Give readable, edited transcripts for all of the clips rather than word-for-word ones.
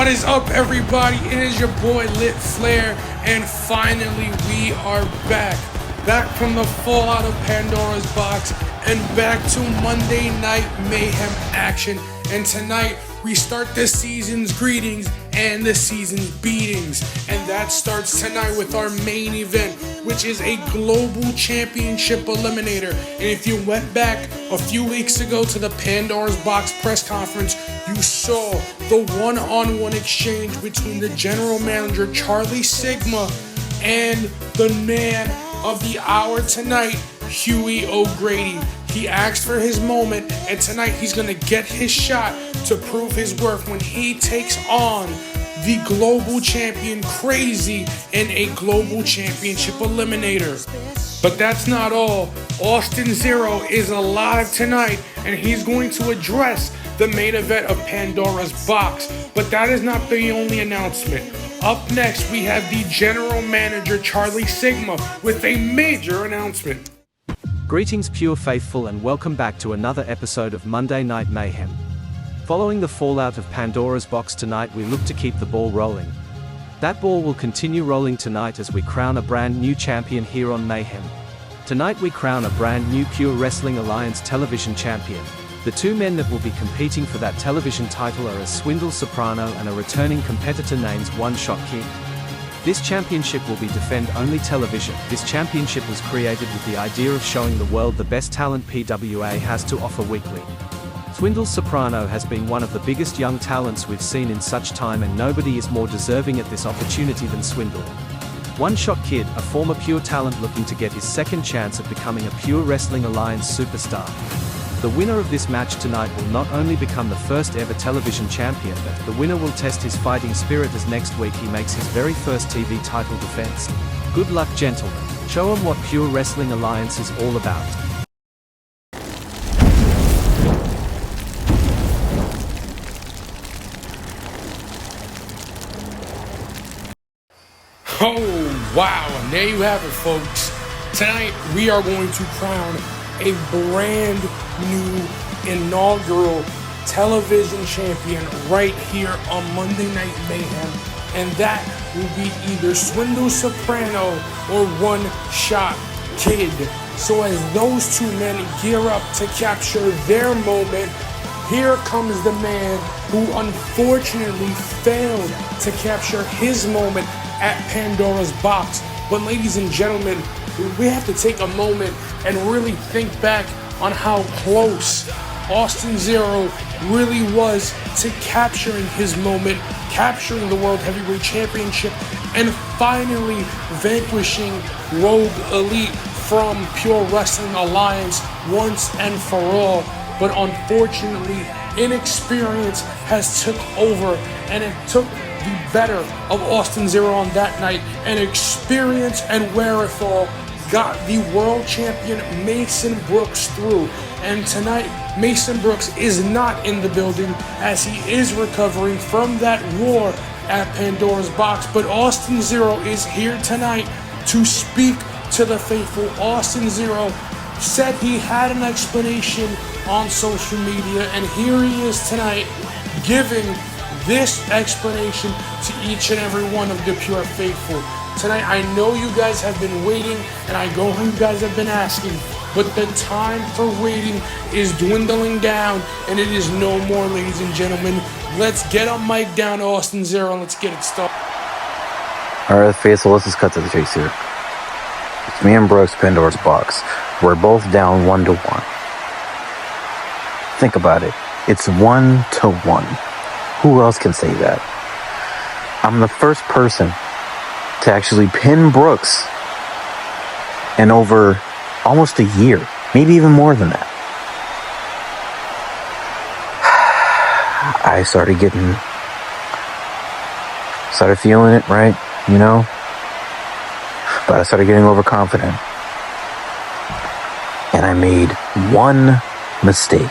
is up, everybody? It is your boy Lit Flair, and finally we are back from the fallout of Pandora's box and back to Monday Night Mayhem action. And tonight we start the season's greetings and the season's beatings, and that starts tonight with our main event, which is a global championship eliminator. And if you went back a few weeks ago to the Pandora's box press conference, you saw the one-on-one exchange between the general manager Charlie Sigma and the man of the hour tonight, Huey O'Grady. He asked for his moment, and tonight he's going to get his shot to prove his worth when he takes on the global champion Crazy in a global championship eliminator. But that's not all. Austin Zero is alive tonight, and he's going to address the main event of Pandora's box. But that is not the only announcement. Up next, we have the general manager Charlie Sigma with a major announcement. Greetings, pure faithful, and welcome back to another episode of Monday Night Mayhem. Following the fallout of Pandora's box tonight, we look to keep the ball rolling. That ball will continue rolling tonight as we crown a brand new champion here on Mayhem. Tonight we crown a brand new Pure Wrestling Alliance television champion. The two men that will be competing for that television title are a Swindle Soprano and a returning competitor named One Shot Kid. This championship will be defend-only television. This championship was created with the idea of showing the world the best talent PWA has to offer weekly. Swindle Soprano has been one of the biggest young talents we've seen in such time, and nobody is more deserving at this opportunity than Swindle. One Shot Kid, a former Pure talent looking to get his second chance at becoming a Pure Wrestling Alliance superstar. The winner of this match tonight will not only become the first ever television champion, but the winner will test his fighting spirit as next week he makes his very first TV title defense. Good luck, gentlemen. Show him what Pure Wrestling Alliance is all about. Oh, wow, and there you have it, folks. Tonight, we are going to crown a brand new inaugural television champion right here on Monday Night Mayhem, and that will be either Swindle Soprano or One Shot Kid. So as those two men gear up to capture their moment, here comes the man who unfortunately failed to capture his moment at Pandora's box. But ladies and gentlemen, we have to take a moment and really think back on how close Austin Zero really was to capturing his moment, capturing the World Heavyweight Championship, and finally vanquishing Rogue Elite from Pure Wrestling Alliance once and for all. But unfortunately, inexperience has took over, and it took the better of Austin Zero on that night, and experience and wherewithal got the world champion Mason Brooks through. And tonight, Mason Brooks is not in the building as he is recovering from that war at Pandora's box. But Austin Zero is here tonight to speak to the faithful. Austin Zero said he had an explanation on social media, and here he is tonight giving this explanation to each and every one of the Pure faithful. Tonight, I know you guys have been waiting, and I know you guys have been asking, but the time for waiting is dwindling down, and it is no more, ladies and gentlemen. Let's get a mic down to Austin Zero, and let's get it started. Alright, faithful, let's just cut to the chase here. It's me and Brooks, Pandora's box. We're both down 1-1. Think about it. It's 1-1. Who else can say that? I'm the first person to actually pin Brooks in over almost a year, maybe even more than that. I started feeling it, right? You know? But I started getting overconfident. And I made one mistake.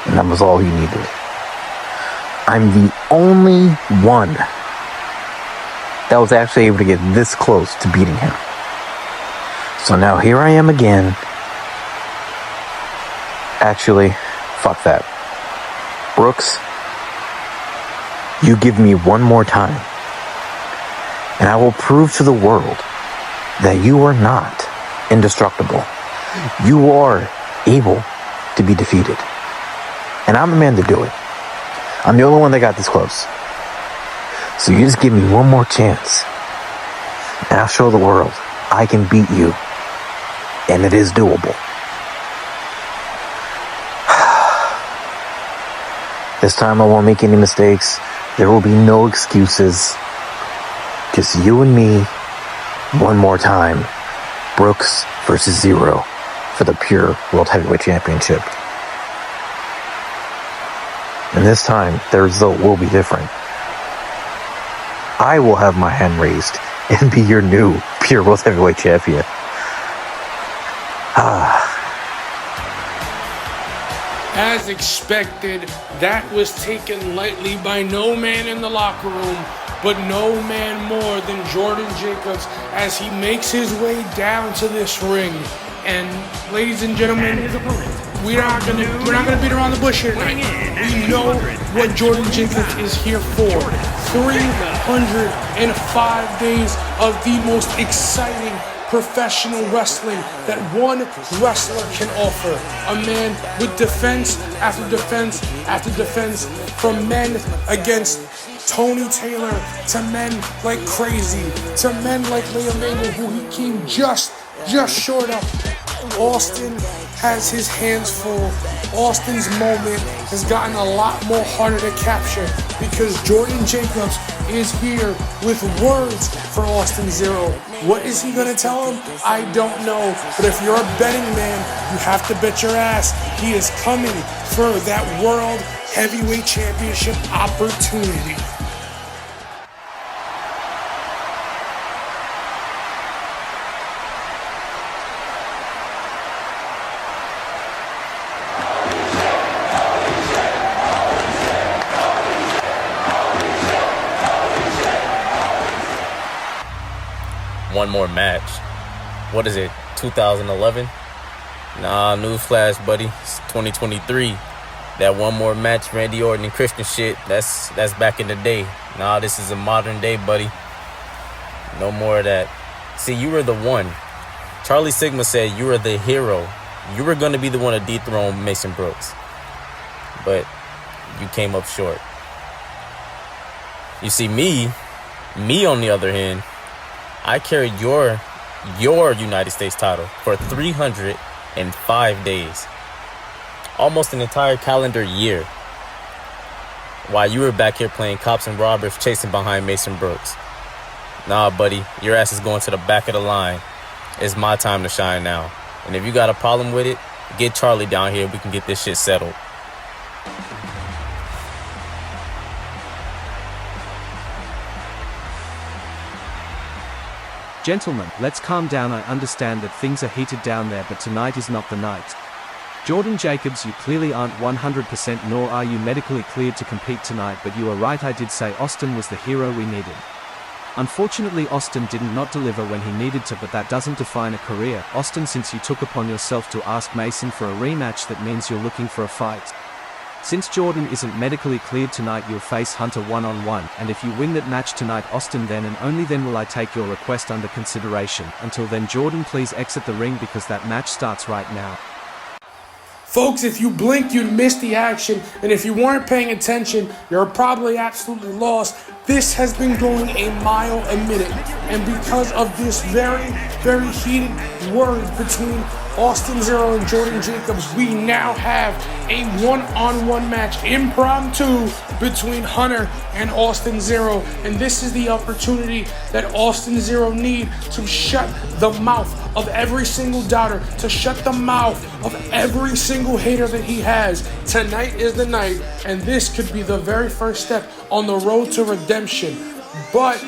And that was all he needed. I'm the only one that was actually able to get this close to beating him. So now here I am again. Actually, fuck that. Brooks, You give me one more time, and I will prove to the world that you are not indestructible. You are able to be defeated. And I'm the man to do it. I'm the only one that got this close. So you just give me one more chance, and I'll show the world I can beat you, and it is doable. This time I won't make any mistakes. There will be no excuses. Just you and me, one more time. Brooks versus Zero for the pure World Heavyweight Championship. And this time, the result will be different. I will have my hand raised and be your new pure World Heavyweight Champion. As expected, that was taken lightly by no man in the locker room, but no man more than Jordan Jacobs as he makes his way down to this ring. And ladies and gentlemen, we're not gonna beat around the bush here tonight. We know what Jordan Jacobs is here for. 305 days of the most exciting professional wrestling that one wrestler can offer. A man with defense after defense after defense, from men against Tony Taylor to men like Crazy to men like Mayhem, who he came just short of. Austin has his hands full. Austin's moment has gotten a lot more harder to capture because Jordan Jacobs is here with words for Austin Zero. What is he gonna tell him? I don't know. But if you're a betting man, you have to bet your ass he is coming for that World Heavyweight Championship opportunity. One more match. What is it, 2011? Nah, newsflash, buddy. It's 2023. That one more match, Randy Orton and Christian shit, that's back in the day. Nah, this is a modern day, buddy. No more of that. See, you were the one. Charlie Sigma said you were the hero. You were going to be the one to dethrone Mason Brooks. But you came up short. You see, me on the other hand, I carried your United States title for 305 days. Almost an entire calendar year. While you were back here playing cops and robbers chasing behind Mason Brooks. Nah, buddy, your ass is going to the back of the line. It's my time to shine now. And if you got a problem with it, get Charlie down here. We can get this shit settled. Gentlemen, let's calm down. I understand that things are heated down there, but tonight is not the night. Jordan Jacobs, you clearly aren't 100% nor are you medically cleared to compete tonight, but you are right, I did say Austin was the hero we needed. Unfortunately, Austin did not deliver when he needed to, but that doesn't define a career. Austin, since you took upon yourself to ask Mason for a rematch, that means you're looking for a fight. Since Jordan isn't medically cleared tonight, you'll face Hunter one-on-one, and if you win that match tonight, Austin, then and only then will I take your request under consideration. Until then, Jordan, please exit the ring because that match starts right now. Folks, if you blinked, you'd miss the action, and if you weren't paying attention, you're probably absolutely lost. This has been going a mile a minute, and because of this very, very heated word between Austin Zero and Jordan Jacobs, we now have a one-on-one match, impromptu, between Hunter and Austin Zero, and this is the opportunity that Austin Zero needs to shut the mouth of every single doubter, to shut the mouth of every single hater that he has. Tonight is the night, and this could be the very first step on the road to redemption. But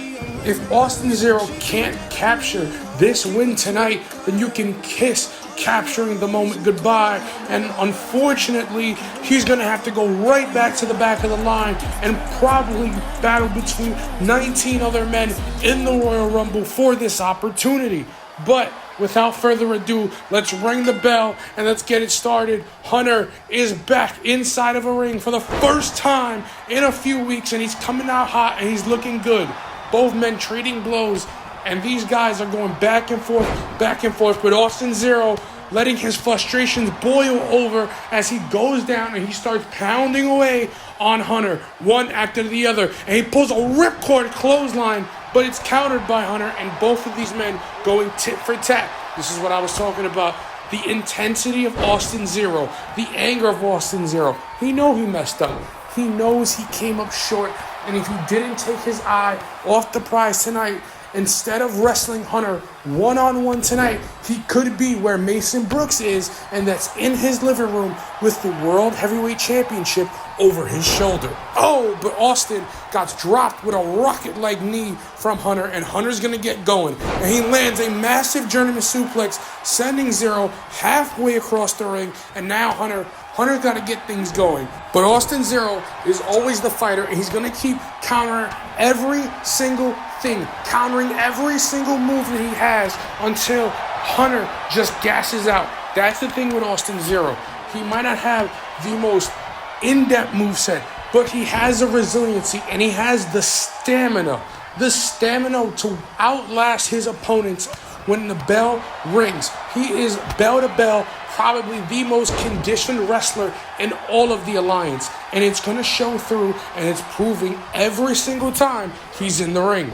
if Austin Zero can't capture this win tonight, then you can kiss capturing the moment goodbye, and unfortunately he's gonna have to go right back to the back of the line and probably battle between 19 other men in the Royal Rumble for this opportunity. But without further ado, let's ring the bell and let's get it started. Hunter is back inside of a ring for the first time in a few weeks, and he's coming out hot and he's looking good. Both men trading blows, and these guys are going back and forth, but Austin Zero letting his frustrations boil over as he goes down and he starts pounding away on Hunter, one after the other, and he pulls a ripcord clothesline, but it's countered by Hunter, and both of these men going tit for tat. This is what I was talking about. The intensity of Austin Zero, the anger of Austin Zero. He knows he messed up. He knows he came up short, and if he didn't take his eye off the prize tonight, instead of wrestling Hunter one-on-one tonight, he could be where Mason Brooks is, and that's in his living room with the World Heavyweight Championship over his shoulder. Oh, but Austin got dropped with a rocket-like knee from Hunter, and Hunter's going to get going. And he lands a massive German suplex, sending Zero halfway across the ring, and now Hunter's got to get things going. But Austin Zero is always the fighter, and he's going to keep countering every single thing, countering every single move that he has until Hunter just gasses out. That's the thing with Austin Zero. He might not have the most in-depth moveset, but he has a resiliency and he has the stamina to outlast his opponents when the bell rings. He is bell to bell probably the most conditioned wrestler in all of the Alliance, and it's going to show through, and it's proving every single time he's in the ring.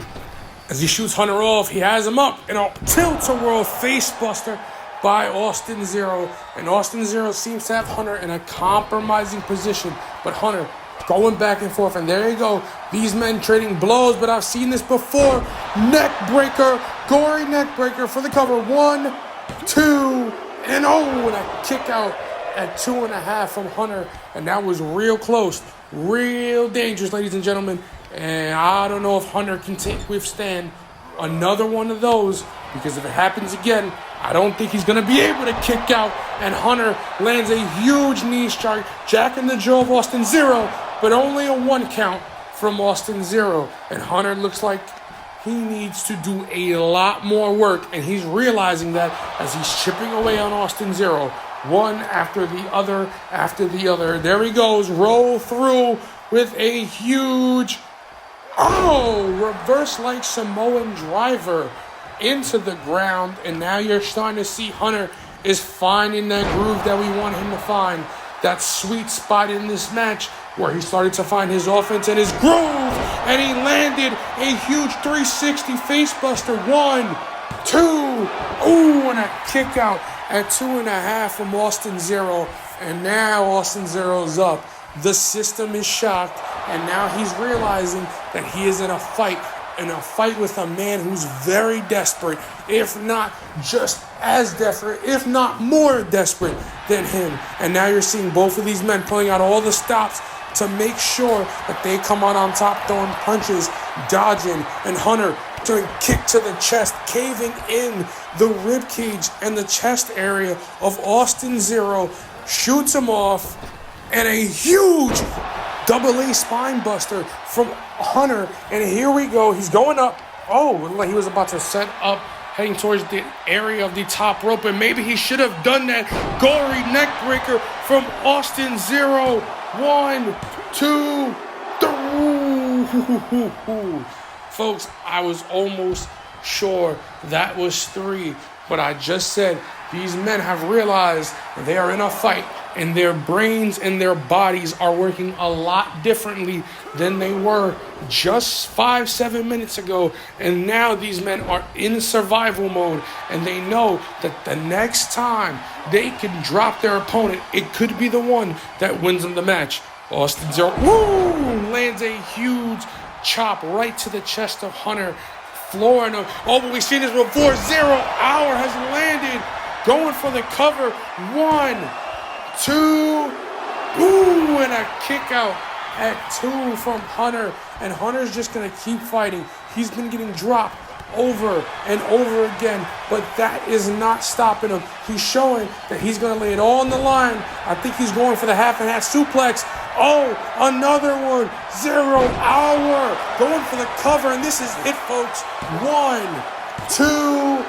As he shoots Hunter off, he has him up in a tilt-a-whirl face-buster by Austin Zero, and Austin Zero seems to have Hunter in a compromising position, but Hunter going back and forth, and there you go, these men trading blows, but I've seen this before. Neck breaker, gory neck breaker for the cover. 1, 2, and a kick out at 2.5 from Hunter, and that was real close, real dangerous, ladies and gentlemen. And I don't know if Hunter can withstand another one of those, because if it happens again, I don't think he's going to be able to kick out. And Hunter lands a huge knee strike, jacking the jaw of Austin Zero, but only a 1 count from Austin Zero. And Hunter looks like he needs to do a lot more work, and he's realizing that as he's chipping away on Austin Zero, one after the other. There he goes, roll through with a huge, reverse like Samoan driver into the ground, and now you're starting to see Hunter is finding that groove that we want him to find, that sweet spot in this match where he started to find his offense and his groove, and he landed a huge 360 facebuster. 1, 2, and a kick out at 2.5 from Austin Zero, and now Austin Zero's up. The system is shocked, and now he's realizing that he is in a fight with a man who's very desperate, if not just as desperate, if not more desperate than him. And now you're seeing both of these men pulling out all the stops to make sure that they come out on top, throwing punches, dodging, and Hunter doing kick to the chest, caving in the rib cage and the chest area of Austin Zero, shoots him off, and a huge double-A spine buster from Hunter. And here we go. He's going up. Like he was about to set up, heading towards the area of the top rope, and maybe he should have done that. Gory neck breaker from Austin Zero. 1, 2, 3. Folks, I was almost sure that was 3, but I just said these men have realized they are in a fight, and their brains and their bodies are working a lot differently than they were just 5-7 minutes ago. And now these men are in survival mode, and they know that the next time they can drop their opponent, it could be the one that wins them the match. Austin Zero lands a huge chop right to the chest of Hunter, flooring him. But we've seen this before. 0 Hour has landed, going for the cover. 1, 2, and a kick out at 2 from Hunter. And Hunter's just going to keep fighting. He's been getting dropped over and over again, but that is not stopping him. He's showing that he's going to lay it all on the line. I think he's going for the half and half suplex. Another one. 0 Hour going for the cover, and this is it, folks. 1, 2,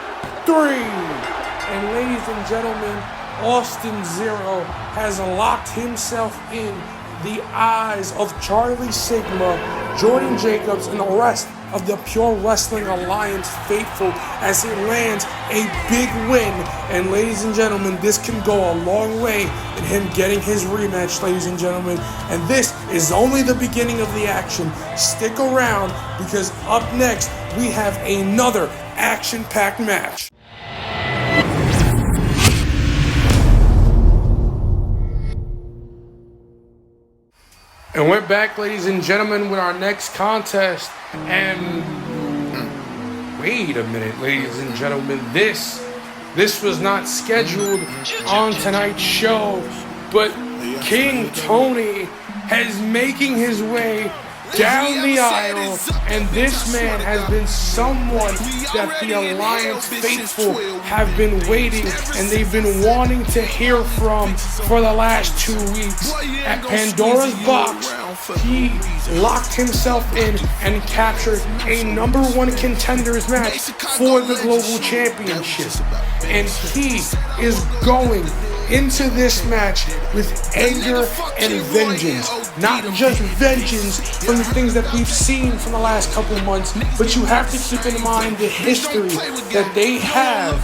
3. And ladies and gentlemen, Austin Zero has locked himself in the eyes of Charlie Sigma, Jordan Jacobs, and the rest of the Pure Wrestling Alliance faithful as he lands a big win. And ladies and gentlemen, this can go a long way in him getting his rematch, ladies and gentlemen. And this is only the beginning of the action. Stick around, because up next we have another action-packed match. And we're back, ladies and gentlemen, with our next contest. And wait a minute, ladies and gentlemen, this was not scheduled on tonight's show, but King Tony is making his way down the aisle, and this man has been someone that the Alliance faithful have been waiting and they've been wanting to hear from for the last 2 weeks. At Pandora's Box, he locked himself in and captured a #1 contenders match for the Global Championship. And he is going into this match with anger and vengeance. Not just vengeance from the things that we've seen from the last couple months, but you have to keep in mind the history that they have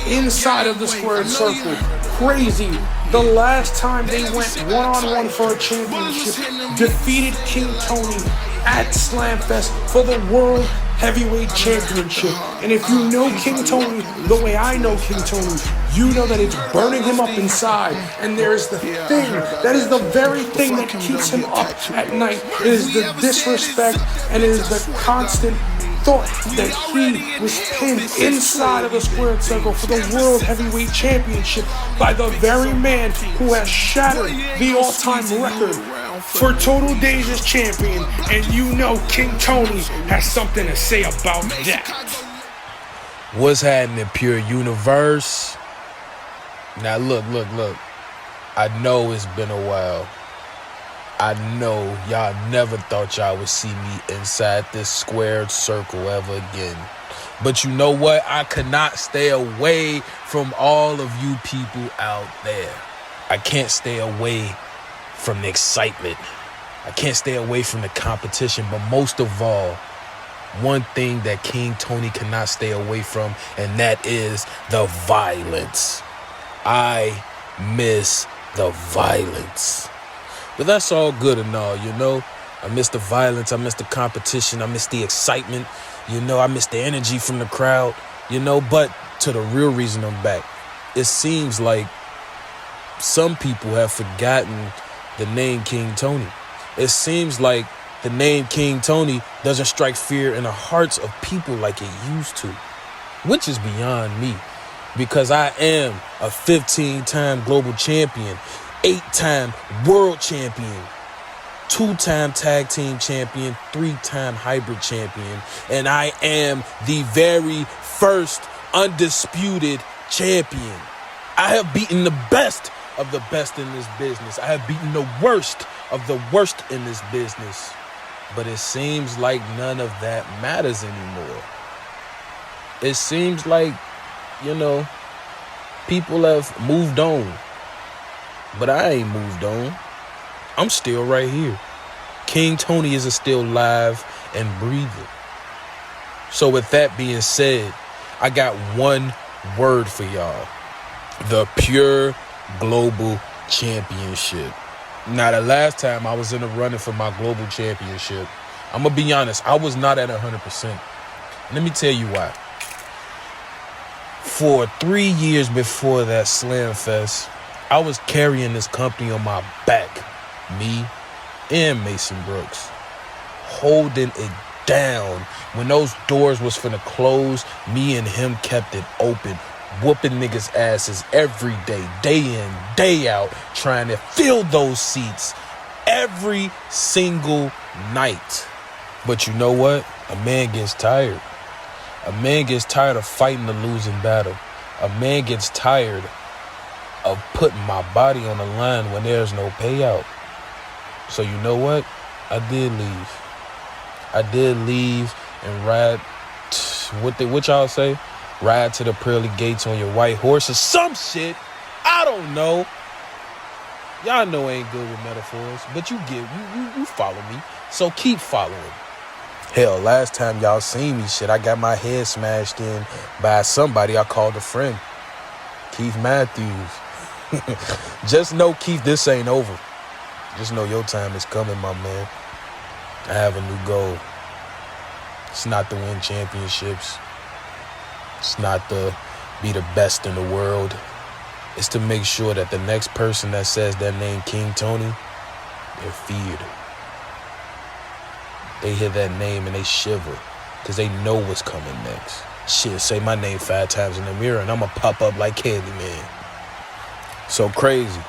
inside of the squared circle. Crazy. The last time they went one-on-one for a championship, defeated King Tony at Slamfest for the World Heavyweight Championship. And if you know King Tony the way I know King Tony, you know that it's burning him up inside. And there's the thing, that is the very thing that keeps him up at night. It is the disrespect, and it is the constant thought that he was pinned inside of the squared circle for the World Heavyweight Championship by the very man who has shattered the all-time record for total days as champion. And you know King Tony has something to say about that. What's happening, Pure Universe? Now look. I know it's been a while. I know y'all never thought y'all would see me inside this squared circle ever again. But you know what? I could not stay away from all of you people out there. I can't stay away from the excitement. I can't stay away from the competition. But most of all, one thing that King Tony cannot stay away from, and that is the violence. I miss the violence. But that's all good and all, you know. I miss the violence. I miss the competition. I miss the excitement. You know, I miss the energy from the crowd, you know. But to the real reason I'm back, it seems like some people have forgotten the name King Tony. It seems like the name King Tony doesn't strike fear in the hearts of people like it used to, which is beyond me, because I am a 15-time global champion, 8-time world champion, 2-time tag team champion, 3-time hybrid champion, and I am the very first undisputed champion. I have beaten the best of the best in this business. I have beaten the worst of the worst in this business. But it seems like none of that matters anymore. It seems like, you know, people have moved on. But I ain't moved on. I'm still right here. King Tony is still live and breathing. So with that being said, I got one word for y'all. The Pure Global Championship. Now, the last time I was in the running for my global championship, I'm going to be honest, I was not at 100%. Let me tell you why. For 3 years before that Slamfest, I was carrying this company on my back, me and Mason Brooks, holding it down. When those doors was finna close, me and him kept it open, whooping niggas' asses every day in, day out, trying to fill those seats every single night. But you know what? A man gets tired. A man gets tired of fighting the losing battle. A man gets tired of putting my body on the line when there's no payout. So you know what? I did leave. I did leave and ride, what y'all say? ride to the pearly gates on your white horse or some shit. I don't know. Y'all know I ain't good with metaphors, but you follow me. So keep following. Hell, last time y'all seen me, shit, I got my head smashed in by somebody I called a friend. Keith Matthews. Just know, Keith, this ain't over. Just know your time is coming, my man. I have a new goal. It's not to win championships. It's not to be the best in the world. It's to make sure that the next person that says their name King Tony, they're feared. They hear that name and they shiver because they know what's coming next. Shit, say my name 5 times in the mirror and I'ma pop up like Candyman. So crazy.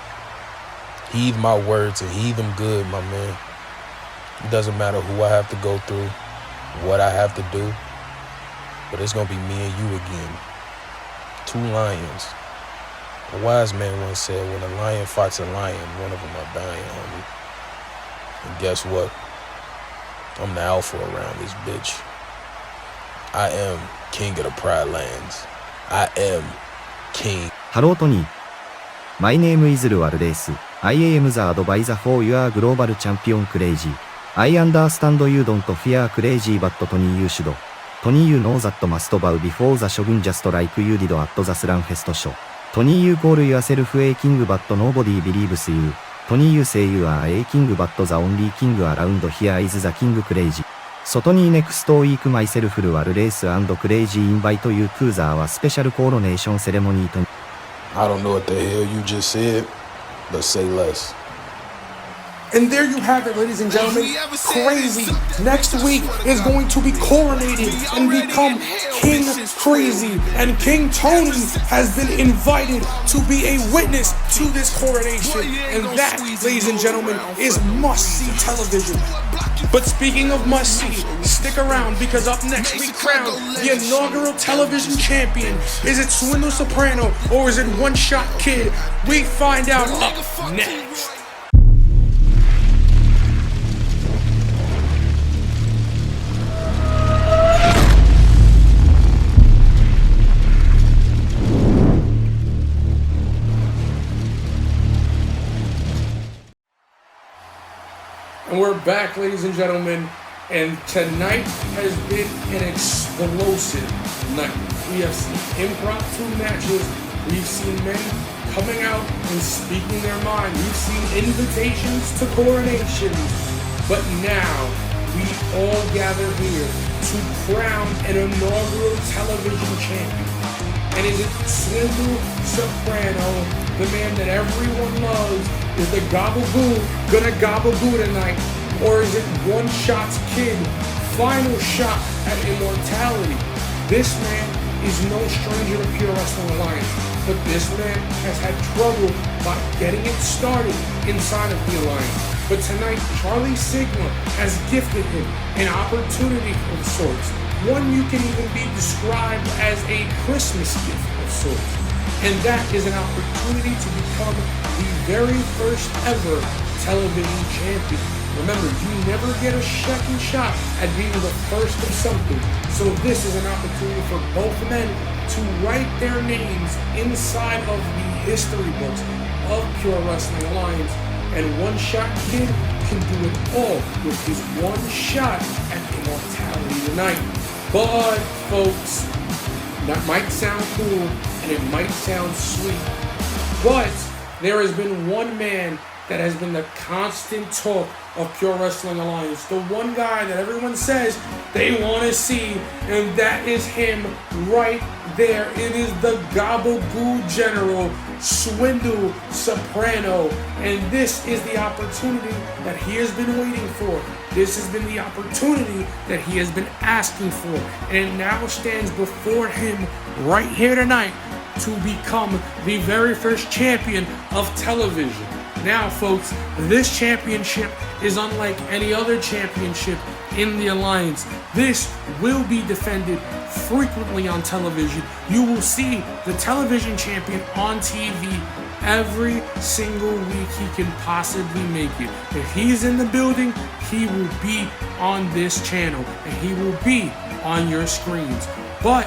Heed my words and heed them good, my man. It doesn't matter who I have to go through, what I have to do, but it's gonna be me and you again. 2 lions. A wise man once said, when a lion fights a lion, one of them are dying, homie. And guess what? I'm the alpha around this bitch. I am king of the Pride Lands. I am king. Hello, Tony. My name is Lual Race. I am the advisor for your global champion Crazy. I understand you don't fear Crazy, but Tony you should. Tony you know that must bow before the Shogun just like you did at the Slamfest show. Tony you call yourself a king but nobody believes you. Tony you say you are a king but the only king around here is the king Crazy. So Tony next week myself Lual Race and Crazy invite you to our special coronation ceremony. Tony. I don't know what the hell you just said, but say less. And there you have it, ladies and gentlemen. Crazy next week is going to be coronated and become King Crazy. And King Tony has been invited to be a witness to this coronation. And that, ladies and gentlemen, is must-see television. But speaking of must-see, stick around because up next we crown the inaugural television champion. Is it Swindle Soprano or is it One Shot Kid? We find out up next. And we're back, ladies and gentlemen, and tonight has been an explosive night. We have seen impromptu matches, we've seen men coming out and speaking their mind, we've seen invitations to coronations, but now we all gather here to crown an inaugural television champion. And is it Swindle Soprano, the man that everyone loves? Is the Gabagoo gonna gabagoo tonight? Or is it One Shot Kid, final shot at immortality? This man is no stranger to Pure Wrestling Alliance, but this man has had trouble by getting it started inside of the Alliance. But tonight, Charlie Sigma has gifted him an opportunity of sorts. One you can even be described as a Christmas gift of sorts. And that is an opportunity to become the very first ever television champion. Remember, you never get a second shot at being the first of something. So this is an opportunity for both men to write their names inside of the history books of Pure Wrestling Alliance. And One Shot Kid can do it all with his one shot at immortality tonight. But, folks, that might sound cool and it might sound sweet, but there has been one man that has been the constant talk of Pure Wrestling Alliance. The one guy that everyone says they want to see, and that is him right there. It is the Gabagoo General, Swindle Soprano. And this is the opportunity that he has been waiting for. This has been the opportunity that he has been asking for. And it now stands before him right here tonight to become the very first champion of television. Now, folks, this championship is unlike any other championship in the Alliance. This will be defended frequently on television. You will see the television champion on TV every single week he can possibly make it. If he's in the building, he will be on this channel and he will be on your screens. But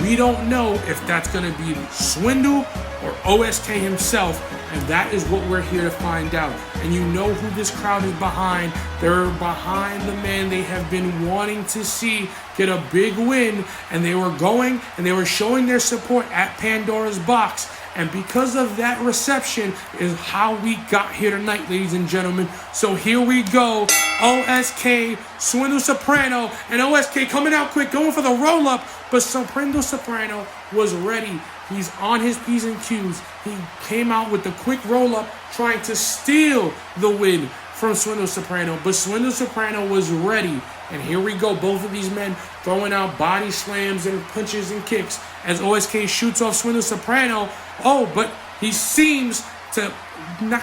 We don't know if that's going to be Swindle or OSK himself, and that is what we're here to find out. And you know who this crowd is behind. They're behind the man they have been wanting to see get a big win, and they were going and they were showing their support at Pandora's Box. And because of that reception is how we got here tonight, ladies and gentlemen. So here we go. OSK, Swindle Soprano, and OSK coming out quick, going for the roll-up. But Swindle Soprano was ready. He's on his P's and Q's. He came out with the quick roll-up, trying to steal the win from Swindle Soprano. But Swindle Soprano was ready. And here we go. Both of these men throwing out body slams and punches and kicks as OSK shoots off Swindle Soprano. Oh, but he seems to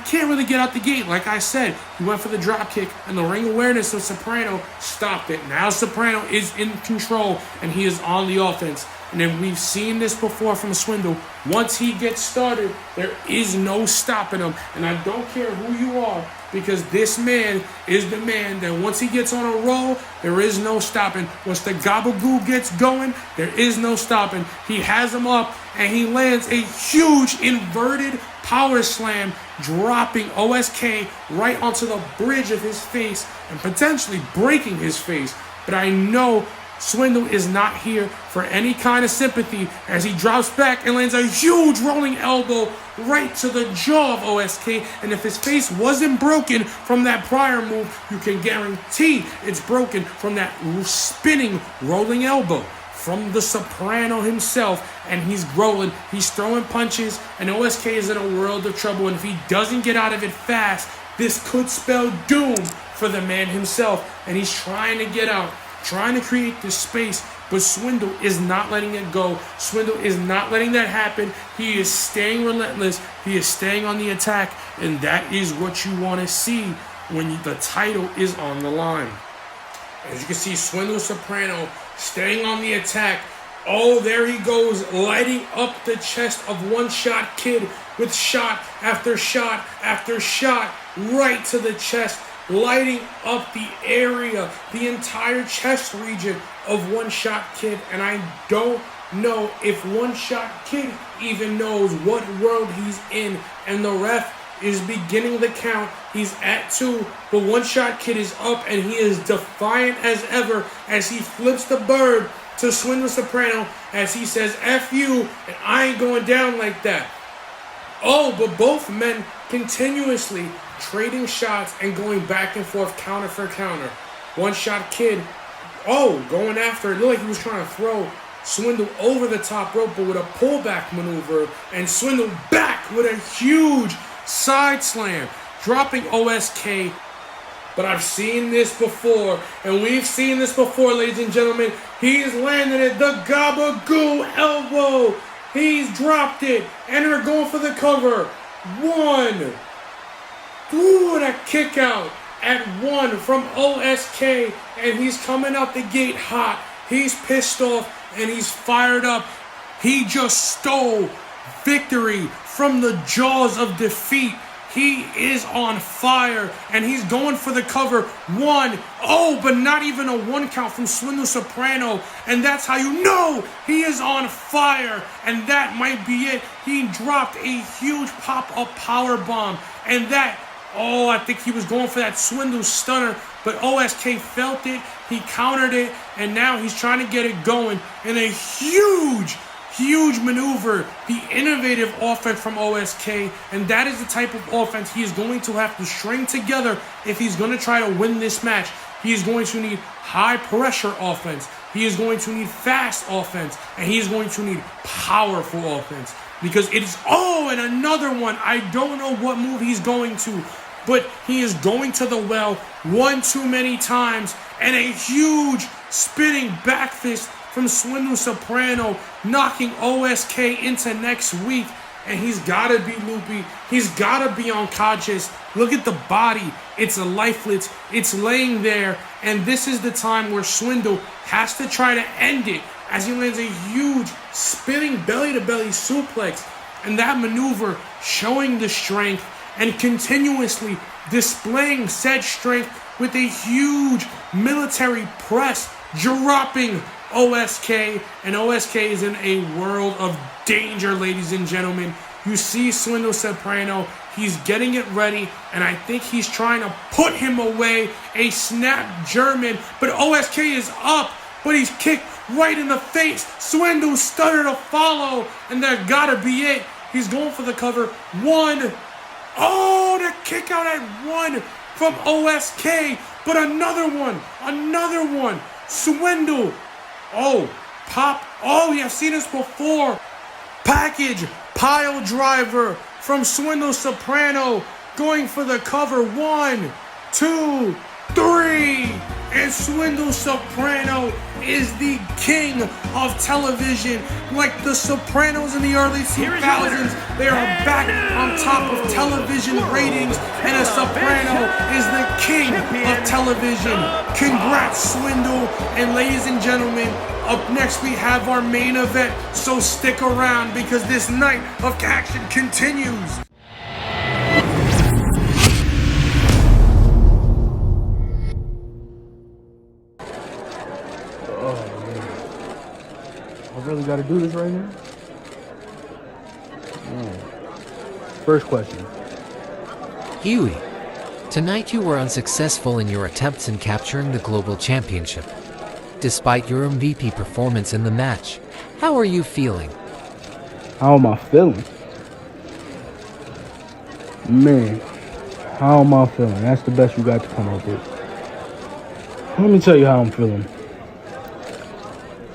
can't really get out the gate. Like I said, he went for the drop kick, and the ring awareness of Soprano stopped it. Now Soprano is in control, and he is on the offense. And then we've seen this before from Swindle. Once he gets started, there is no stopping him. And I don't care who you are, because this man is the man that once he gets on a roll, there is no stopping. Once the gabagoo gets going, there is no stopping. He has him up, and he lands a huge inverted power slam, dropping OSK right onto the bridge of his face and potentially breaking his face. But I know Swindle is not here for any kind of sympathy as he drops back and lands a huge rolling elbow right to the jaw of OSK. And if his face wasn't broken from that prior move, you can guarantee it's broken from that spinning rolling elbow from the Soprano himself. And he's rolling, he's throwing punches, and OSK is in a world of trouble. And if he doesn't get out of it fast, this could spell doom for the man himself. And he's trying to get out, trying to create this space, but Swindle is not letting it go. Swindle is not letting that happen. He is staying relentless. He is staying on the attack, and that is what you want to see when the title is on the line. As you can see, Swindle Soprano staying on the attack. Oh, there he goes, lighting up the chest of One Shot Kid with shot after shot after shot right to the chest, lighting up the area, the entire chest region of One Shot Kid. And I don't know if One Shot Kid even knows what world he's in. And the ref is beginning the count. He's at 2, but One Shot Kid is up, and he is defiant as ever as he flips the bird to Swindle Soprano as he says, F you, and I ain't going down like that. Oh, but both men continuously trading shots and going back and forth, counter for counter. One Shot Kid, going after it. Looked like he was trying to throw Swindle over the top rope, but with a pullback maneuver, and Swindle back with a huge side slam, dropping OSK. But I've seen this before, and we've seen this before, ladies and gentlemen. He's landed it, the Gabagoo elbow. He's dropped it, and they're going for the cover. 1. Ooh, that kick out at 1 from OSK, and he's coming out the gate hot. He's pissed off, and he's fired up. He just stole victory from the jaws of defeat. He is on fire, and he's going for the cover. 1. But not even a 1 count from Swindle Soprano. And that's how you know he is on fire. And that might be it. He dropped a huge pop-up power bomb. And that, I think he was going for that Swindle stunner. But OSK felt it. He countered it. And now he's trying to get it going in a huge maneuver, the innovative offense from OSK, and that is the type of offense he is going to have to string together if he's going to try to win this match. He is going to need high pressure offense, he is going to need fast offense, and he is going to need powerful offense, because it is, and another one, I don't know what move he's going to, but he is going to the well one too many times, and a huge spinning back fist from Swindle Soprano, knocking OSK into next week. And he's got to be loopy. He's got to be unconscious. Look at the body. It's lifeless. It's laying there. And this is the time where Swindle has to try to end it as he lands a huge spinning belly-to-belly suplex. And that maneuver showing the strength and continuously displaying said strength with a huge military press, dropping OSK, and OSK is in a world of danger, ladies and gentlemen. You see Swindle Soprano, he's getting it ready, and I think he's trying to put him away. A snap German, but OSK is up, but he's kicked right in the face. Swindle stutter to follow, and that gotta be it. He's going for the cover. 1. Oh, the kick out at 1 from OSK, but another one. Swindle. Oh, pop. Oh, yeah, I've seen this before. Package, pile driver from Swindle Soprano, going for the cover. 1, 2, 3. And Swindle Soprano is the king of television. Like the Sopranos in the early 2000s, they are back on top of television ratings, and a Soprano is the king of television. Congrats, Swindle. And ladies and gentlemen, up next we have our main event, so stick around because this night of action continues. I really got to do this right now? First question. Huey, tonight you were unsuccessful in your attempts in capturing the Global Championship. Despite your MVP performance in the match, how are you feeling? How am I feeling? Man, how am I feeling? That's the best you got to come up with. Let me tell you how I'm feeling.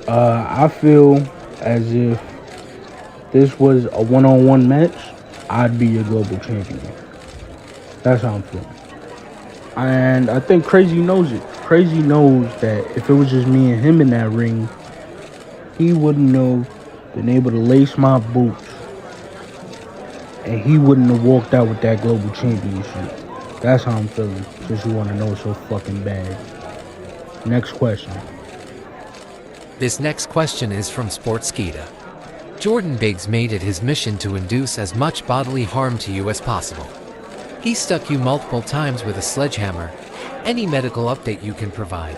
I feel as if this was a one-on-one match, I'd be a global champion. That's how I'm feeling. And I think Crazy knows it. Crazy knows that if it was just me and him in that ring, he wouldn't have been able to lace my boots. And he wouldn't have walked out with that global championship. That's how I'm feeling, since you want to know so fucking bad. Next question. This next question is from Sportskeeda. Jordan Biggs made it his mission to induce as much bodily harm to you as possible. He stuck you multiple times with a sledgehammer. Any medical update you can provide?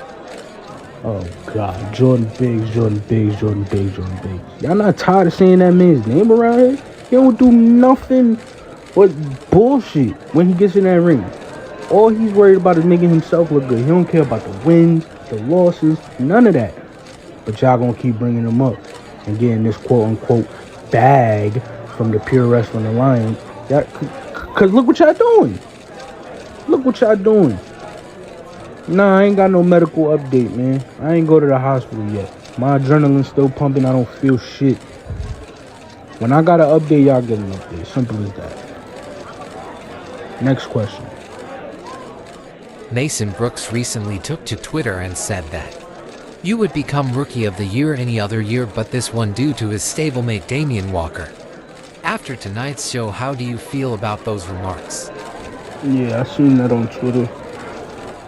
Oh God, Jordan Biggs. Y'all not tired of saying that man's name around here? He don't do nothing but bullshit when he gets in that ring. All he's worried about is making himself look good. He don't care about the wins, the losses, none of that. But y'all gonna keep bringing him up and getting this quote-unquote bag from the Pure Wrestling Alliance. Cause look what y'all doing. Nah, I ain't got no medical update, man. I ain't go to the hospital yet. My adrenaline's still pumping. I don't feel shit. When I got an update, y'all get an update. Simple as that. Next question. Mason Brooks recently took to Twitter and said that you would become Rookie of the Year any other year but this one due to his stablemate Damian Walker. After tonight's show, how do you feel about those remarks? Yeah, I seen that on Twitter.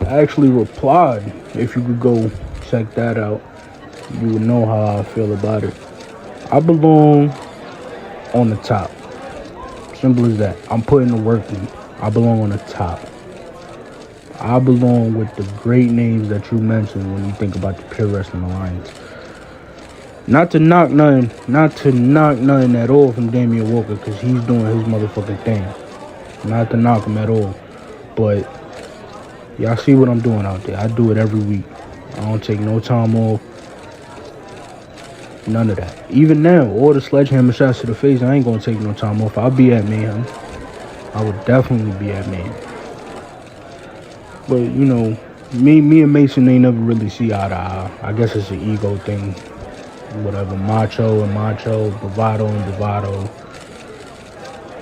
I actually replied. If you could go check that out, you would know how I feel about it. I belong on the top. Simple as that. I'm putting the work in. I belong on the top. I belong with the great names that you mentioned when you think about the Pure Wrestling Alliance. Not to knock nothing at all from Damian Walker, because he's doing his motherfucking thing. Not to knock him at all. But y'all see what I'm doing out there. I do it every week. I don't take no time off. None of that. Even now, all the sledgehammer shots to the face, I ain't gonna take no time off. I'll be at Mayhem. I would definitely be at Mayhem. But, you know, me and Mason ain't never really see eye to eye. I guess it's an ego thing. Whatever. Macho and macho. Bravado and bravado.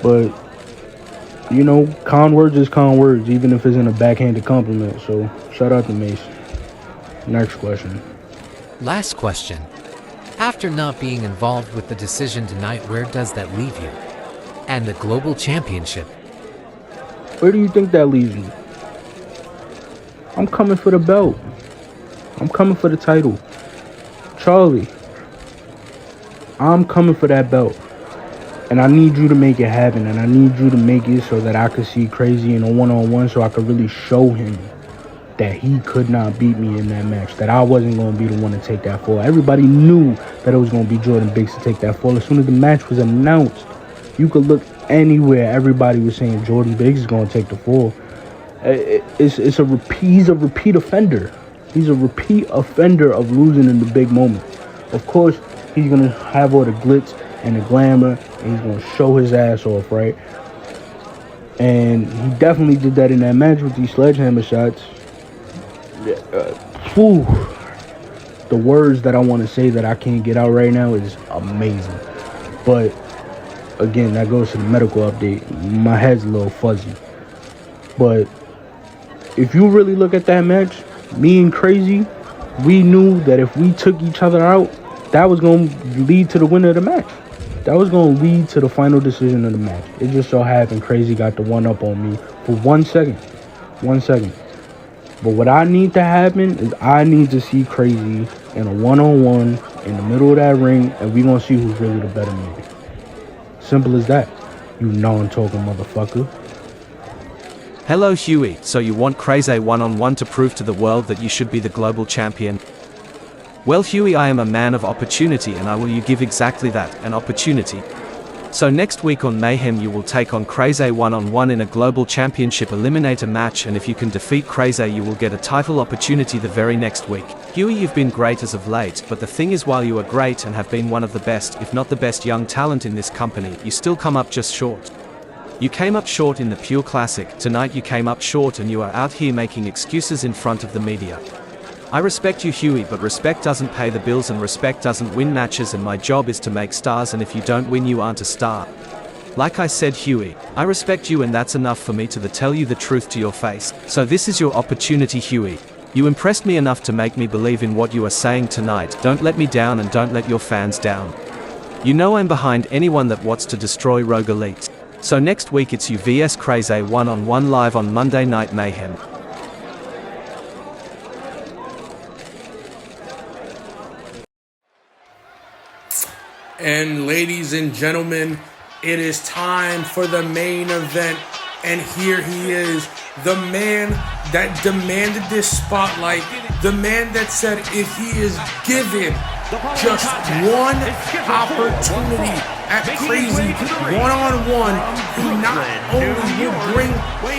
But, you know, con words is con words, even if it's in a backhanded compliment. So, shout out to Mason. Next question. Last question. After not being involved with the decision tonight, where does that leave you? And the Global Championship? Where do you think that leaves me? I'm coming for the belt. I'm coming for the title. Charlie, I'm coming for that belt. And I need you to make it happen. And I need you to make it so that I can see Crazy in a one-on-one, so I can really show him that he could not beat me in that match, that I wasn't going to be the one to take that fall. Everybody knew that it was going to be Jordan Biggs to take that fall. As soon as the match was announced, you could look anywhere, everybody was saying Jordan Biggs is going to take the fall. He's a repeat offender. He's a repeat offender of losing in the big moment. Of course, he's going to have all the glitz and the glamour, and he's going to show his ass off, right? And he definitely did that in that match with these sledgehammer shots. The words that I want to say that I can't get out right now is amazing. But again, that goes to the medical update. My head's a little fuzzy. But if you really look at that match, me and Crazy, we knew that if we took each other out, that was going to lead to the winner of the match. That was going to lead to the final decision of the match. It just so happened Crazy got the one up on me for 1 second. 1 second. But what I need to happen is I need to see Crazy in a one-on-one in the middle of that ring, and we're going to see who's really the better man. Simple as that, you non-talking motherfucker. Hello Huey, so you want Crazy one-on-one to prove to the world that you should be the global champion? Well Huey, I am a man of opportunity and I will you give exactly that, an opportunity. So next week on Mayhem you will take on Crazy one-on-one in a global championship eliminator match, and if you can defeat Crazy you will get a title opportunity the very next week. Huey, you've been great as of late, but the thing is, while you are great and have been one of the best, if not the best young talent in this company, you still come up just short. You came up short in the Pure Classic. Tonight you came up short and you are out here making excuses in front of the media. I respect you Huey, but respect doesn't pay the bills and respect doesn't win matches, and my job is to make stars, and if you don't win you aren't a star. Like I said Huey, I respect you and that's enough for me to tell you the truth to your face. So this is your opportunity Huey. You impressed me enough to make me believe in what you are saying tonight. Don't let me down and don't let your fans down. You know I'm behind anyone that wants to destroy Rogue Elite. So next week it's you vs Crazy one-on-one live on Monday Night Mayhem. And ladies and gentlemen, it is time for the main event. And here he is, the man that demanded this spotlight, the man that said if he is given just one opportunity at Crazy one-on-one, he not only will bring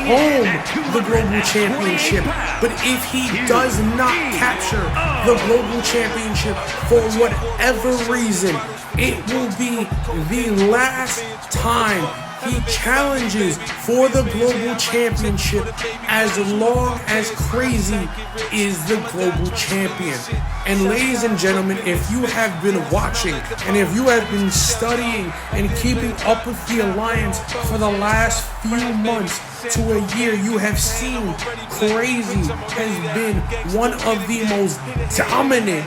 home the global championship, but if he does not capture the global championship for whatever reason, it will be the last time he challenges for the global championship as long as Crazy is the global champion. And ladies and gentlemen, if you have been watching and if you have been studying and keeping up with the Alliance for the last few months to a year, you have seen Crazy has been one of the most dominant,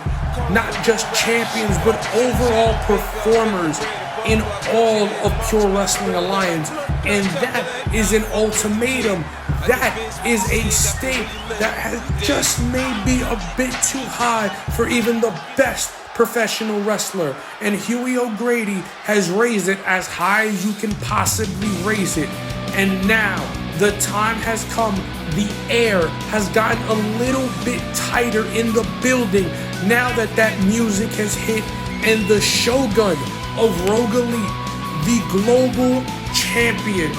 not just champions, but overall performers in all of Pure Wrestling Alliance. And that is an ultimatum. That is a stake that has just may be a bit too high for even the best professional wrestler. And Huey O'Grady has raised it as high as you can possibly raise it. And now the time has come. The air has gotten a little bit tighter in the building now that that music has hit, and the Shogun of Rogue Elite, the global champion,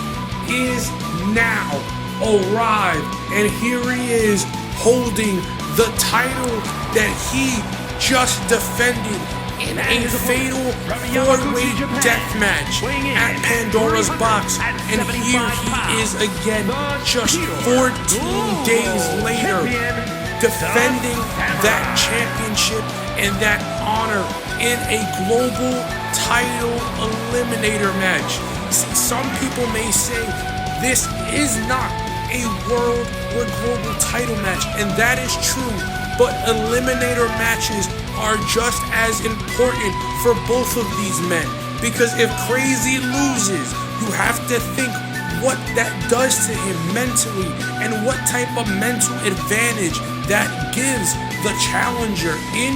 is now arrived. And here he is holding the title that he just defended in a fatal four-way death match at Pandora's Box. And here he is again, just 14 days later, defending that championship and that honor in a global title eliminator match. See, some people may say this is not a world or global title match, and that is true, but eliminator matches are just as important for both of these men, because if Crazy loses, you have to think what that does to him mentally and what type of mental advantage that gives the challenger in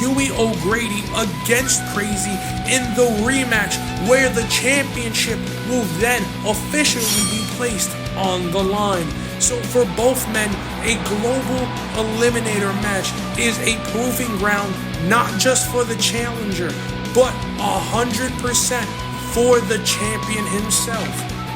Huey O'Grady against Crazy in the rematch, where the championship will then officially be placed on the line. So for both men, a global eliminator match is a proving ground, not just for the challenger, but 100% for the champion himself.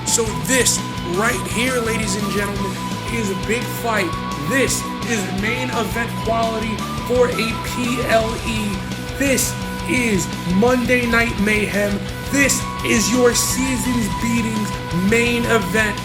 So this right here, ladies and gentlemen, is a big fight. This is main event quality for a PLE. This is Monday Night Mayhem. This is your season's beatings main event.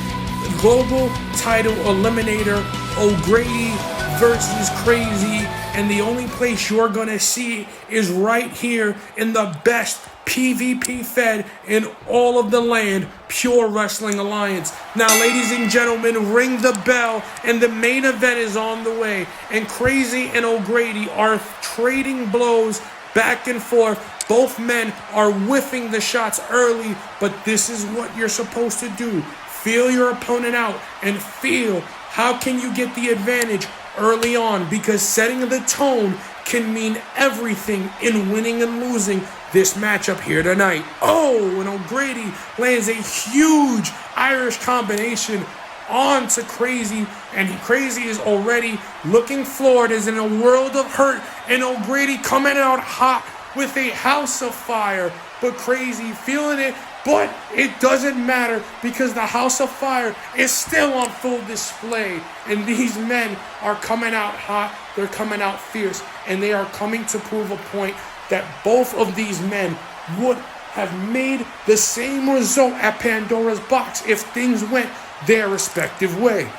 Global title eliminator, O'Grady versus Crazy. And the only place you're going to see is right here in the best PvP fed in all of the land, Pure Wrestling Alliance. Now, ladies and gentlemen, ring the bell, and the main event is on the way. And Crazy and O'Grady are trading blows back and forth. Both men are whiffing the shots early, but this is what you're supposed to do. Feel your opponent out and feel how can you get the advantage early on, because setting the tone can mean everything in winning and losing this matchup here tonight. Oh, and O'Grady lands a huge Irish combination onto Crazy, and Crazy is already looking floored, is in a world of hurt, and O'Grady coming out hot with a house of fire, but Crazy feeling it, but it doesn't matter because the house of fire is still on full display, and these men are coming out hot, they're coming out fierce, and they are coming to prove a point that both of these men would have made the same result at Pandora's Box if things went their respective way.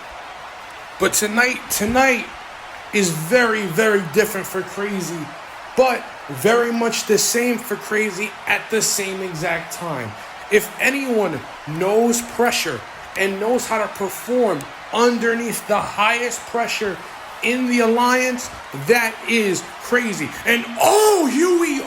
But tonight is very, very different for Crazy, but very much the same for Crazy at the same exact time. If anyone knows pressure and knows how to perform underneath the highest pressure in the alliance, that is Crazy. And Huey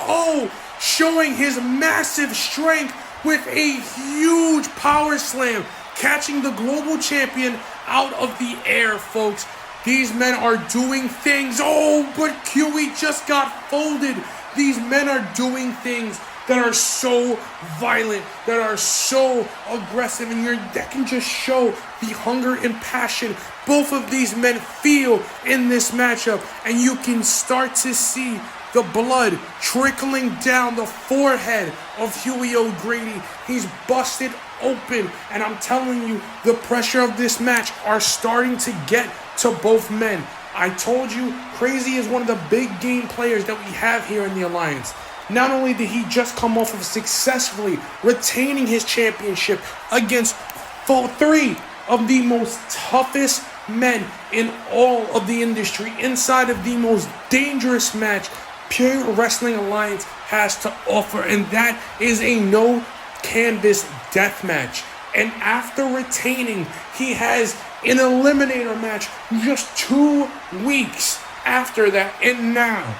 showing his massive strength with a huge power slam, catching the global champion out of the air, folks. These men are doing things. But Huey just got folded. These men are doing things that are so violent, that are so aggressive, and that can just show the hunger and passion both of these men feel in this matchup. And you can start to see the blood trickling down the forehead of Huey O'Grady. He's busted open, and I'm telling you, the pressure of this match are starting to get to both men. I told you, Crazy is one of the big game players that we have here in the Alliance. Not only did he just come off of successfully retaining his championship against three of the most toughest men in all of the industry, inside of the most dangerous match Pure Wrestling Alliance has to offer, and that is a no canvas death match. And after retaining, he has an eliminator match just 2 weeks after that. And now,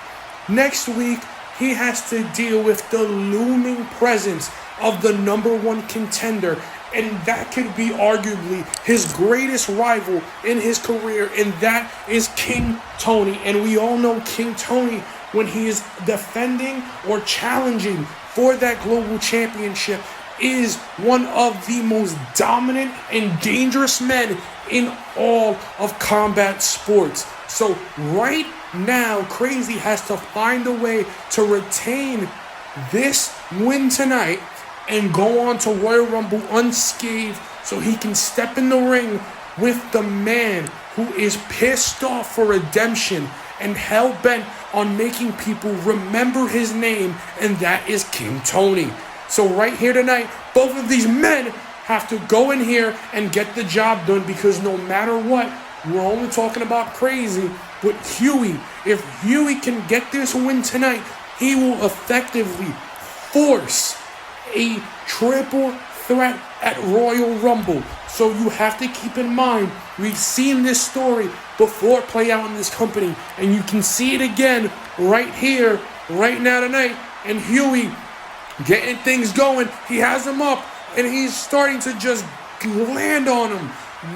next week, he has to deal with the looming presence of the #1 contender, and that could be arguably his greatest rival in his career, and that is King Tony. And we all know King Tony, when he is defending or challenging for that global championship, is one of the most dominant and dangerous men in all of combat sports. So right now, Crazy has to find a way to retain this win tonight and go on to Royal Rumble unscathed, so he can step in the ring with the man who is pissed off for redemption and hell-bent on making people remember his name, and that is King Tony. So right here tonight, both of these men have to go in here and get the job done, because no matter what, we're only talking about Crazy, but Huey, if Huey can get this win tonight, he will effectively force a triple threat at Royal Rumble. So you have to keep in mind, we've seen this story before play out in this company, and you can see it again right here, right now tonight. And Huey getting things going, he has him up, and he's starting to just land on him,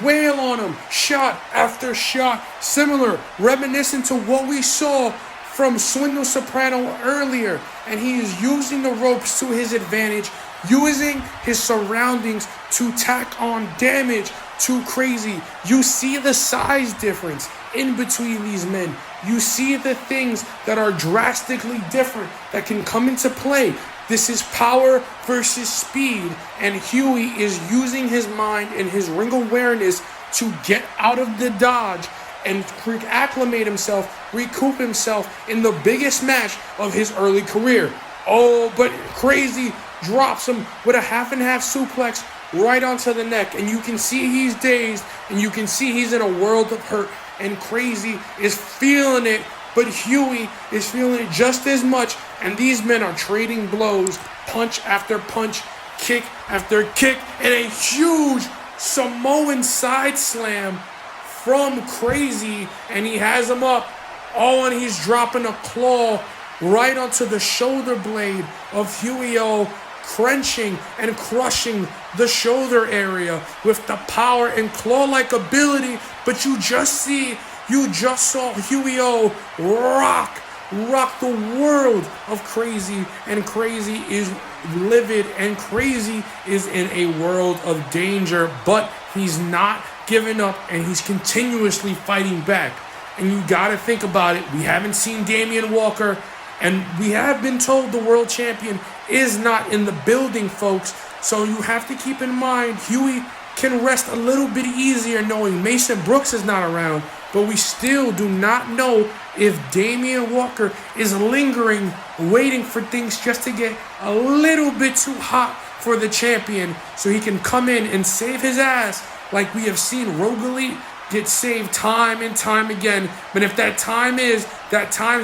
wail on him, shot after shot, similar, reminiscent to what we saw from Swindle Soprano earlier. And he is using the ropes to his advantage, using his surroundings to tack on damage to Crazy. You see the size difference in between these men. You see the things that are drastically different that can come into play. This is power versus speed, and Huey is using his mind and his ring awareness to get out of the dodge and acclimate himself, recoup himself in the biggest match of his early career. Oh, but Crazy drops him with a half and half suplex right onto the neck, and you can see he's dazed, and you can see he's in a world of hurt, and Crazy is feeling it, but Huey is feeling it just as much, and these men are trading blows, punch after punch, kick after kick, and a huge Samoan side slam from Crazy, and he has him up. Oh, and he's dropping a claw right onto the shoulder blade of Huey-O, crunching and crushing the shoulder area with the power and claw-like ability. But you just saw Huey-O rock the world of Crazy, and Crazy is livid, and Crazy is in a world of danger, but he's not giving up, and he's continuously fighting back. And you gotta think about it. We haven't seen Damian Walker, and we have been told the world champion is not in the building, folks. So you have to keep in mind, Huey can rest a little bit easier knowing Mason Brooks is not around, but we still do not know if Damian Walker is lingering, waiting for things just to get a little bit too hot for the champion so he can come in and save his ass like we have seen Rogue Elite get saved time and time again. But if that time's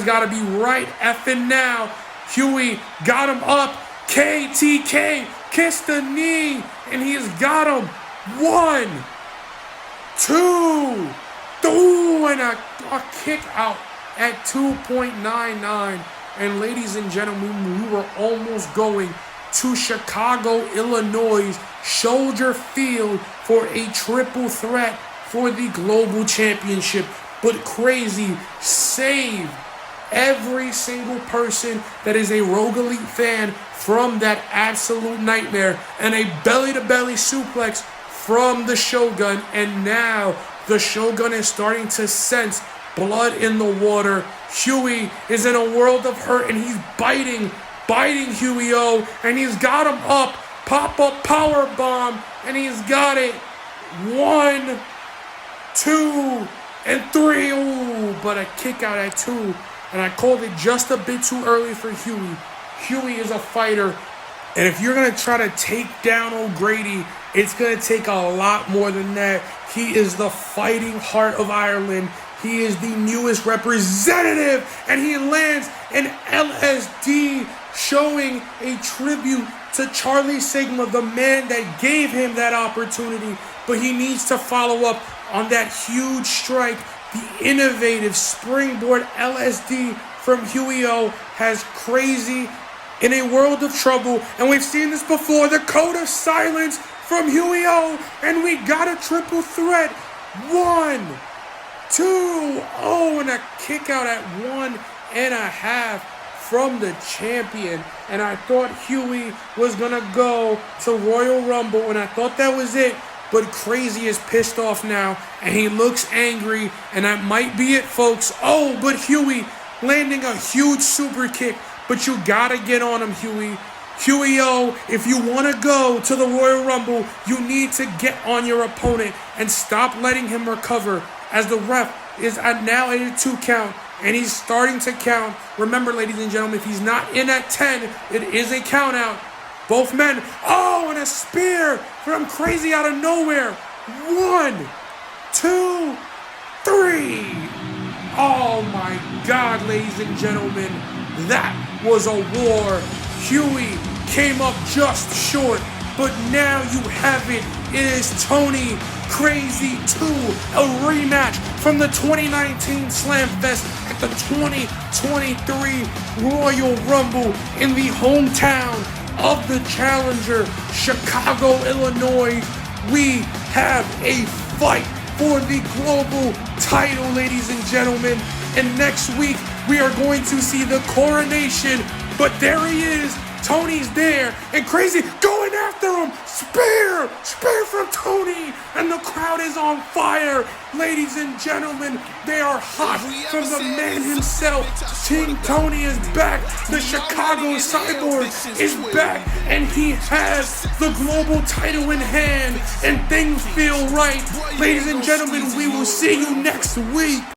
got to be right effing now. Huey got him up. KTK, kiss the knee, and he has got him. 1, 2, 3, and a kick out at 2.99. And ladies and gentlemen, we were almost going to Chicago, Illinois, Soldier Field for a triple threat for the Global Championship. But Crazy saved every single person that is a Rogue Elite fan from that absolute nightmare, and a belly-to-belly suplex from the Shogun. And now the Shogun is starting to sense blood in the water. Huey is in a world of hurt, and he's biting Huey-O, and he's got him up. Pop-up power bomb, and he's got it. 1, 2, and 3. Ooh, but a kick out at 2. And I called it just a bit too early for Huey. Huey is a fighter. And if you're going to try to take down O'Grady, it's going to take a lot more than that. He is the fighting heart of Ireland. He is the newest representative. And he lands an LSD, showing a tribute to Charlie Sigma, the man that gave him that opportunity. But he needs to follow up on that huge strike. The innovative springboard LSD from Huey-O has Crazy in a world of trouble. And we've seen this before. The code of silence from Huey-O. And we got a triple threat. 1, 2, oh, and a kick out at 1.5 from the champion. And I thought Huey was going to go to Royal Rumble, and I thought that was it. But Crazy is pissed off now, and he looks angry, and that might be it, folks. Oh, but Huey landing a huge super kick, but you gotta get on him, Huey. Huey-O, if you want to go to the Royal Rumble, you need to get on your opponent and stop letting him recover, as the ref is now at a 2 count, and he's starting to count. Remember, ladies and gentlemen, if he's not in at 10, it is a count out. Both men, oh, and a spear from Crazy out of nowhere. 1, 2, 3. Oh my God, ladies and gentlemen, that was a war. Huey came up just short, but now you have it. It is Tony Crazy 2, a rematch from the 2019 Slamfest at the 2023 Royal Rumble in the hometown of the challenger, Chicago, Illinois. We have a fight for the global title, ladies and gentlemen. And next week, we are going to see the coronation. But there he is. Tony's there. And Crazy going after him. Spear from Tony. And the crowd is on fire. Ladies and gentlemen, they are hot from the man himself. King Tony is back. The Chicago Cyborg is back, and he has the global title in hand, and things feel right. Ladies and gentlemen, we will see you next week.